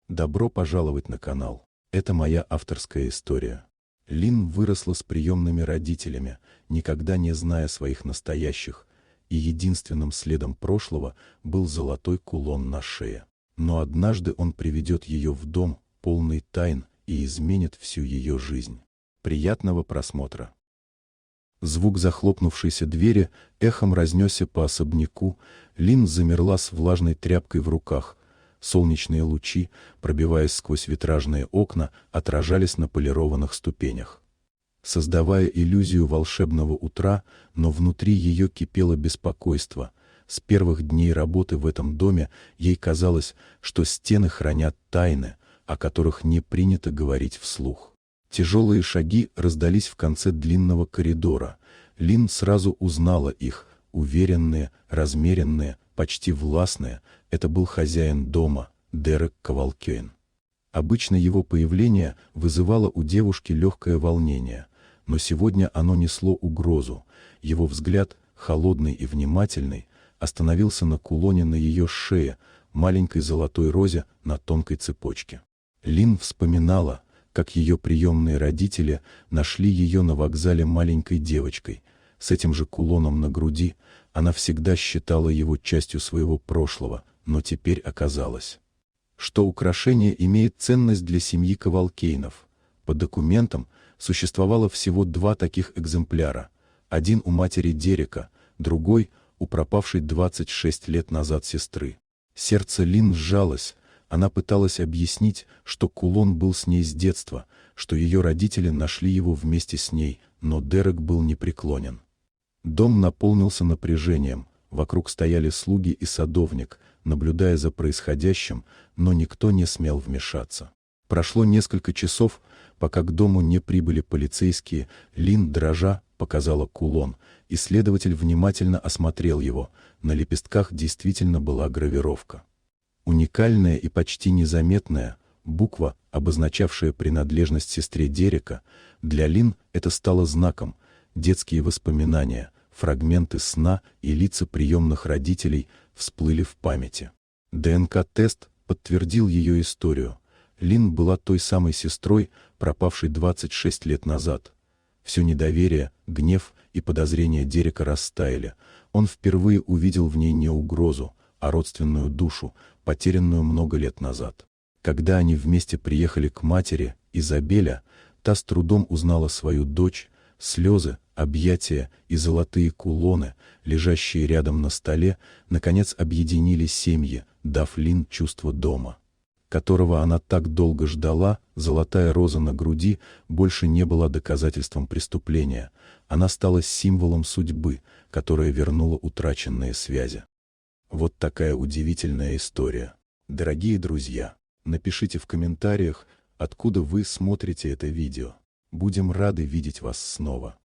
Добро пожаловать на канал. Это моя авторская история. Лин выросла с приемными родителями, никогда не зная своих настоящих, и единственным следом прошлого был золотой кулон на шее. Но однажды он приведет ее в дом, полный тайн, и изменит всю ее жизнь. Приятного просмотра. Звук захлопнувшейся двери эхом разнесся по особняку. Лин замерла с влажной тряпкой в руках. Солнечные лучи, пробиваясь сквозь витражные окна, отражались на полированных ступенях, создавая иллюзию волшебного утра, но внутри ее кипело беспокойство. С первых дней работы в этом доме ей казалось, что стены хранят тайны, о которых не принято говорить вслух. Тяжелые шаги раздались в конце длинного коридора. Лин сразу узнала их, уверенные, размеренные, почти властные. Это был хозяин дома, Дерек Кавалкейн. Обычно его появление вызывало у девушки легкое волнение, но сегодня оно несло угрозу. Его взгляд, холодный и внимательный, остановился на кулоне на ее шее, маленькой золотой розе на тонкой цепочке. Лин вспоминала, как ее приемные родители нашли ее на вокзале маленькой девочкой. С этим же кулоном на груди она всегда считала его частью своего прошлого, но теперь оказалось, что украшение имеет ценность для семьи Кавалкейнов. По документам существовало всего два таких экземпляра. Один у матери Дерека, другой у пропавшей 26 лет назад сестры. Сердце Лин сжалось. Она пыталась объяснить, что кулон был с ней с детства, что ее родители нашли его вместе с ней, но Дерек был непреклонен. Дом наполнился напряжением, вокруг стояли слуги и садовник, наблюдая за происходящим, но никто не смел вмешаться. Прошло несколько часов, пока к дому не прибыли полицейские. Лин, дрожа, показала кулон, и следователь внимательно осмотрел его. На лепестках действительно была гравировка. Уникальная и почти незаметная буква, обозначавшая принадлежность сестре Дерека. Для Лин это стало знаком. Детские воспоминания, фрагменты сна и лица приемных родителей всплыли в памяти. ДНК-тест подтвердил ее историю. Лин была той самой сестрой, пропавшей 26 лет назад. Все недоверие, гнев и подозрения Дерека растаяли. Он впервые увидел в ней не угрозу, а родственную душу, потерянную много лет назад. Когда они вместе приехали к матери, Изабеля, та с трудом узнала свою дочь. Слезы, объятия и золотые кулоны, лежащие рядом на столе, наконец объединили семьи, дав Лин чувство дома, которого она так долго ждала. Золотая роза на груди больше не была доказательством преступления. Она стала символом судьбы, которая вернула утраченные связи. Вот такая удивительная история. Дорогие друзья, напишите в комментариях, откуда вы смотрите это видео. Будем рады видеть вас снова.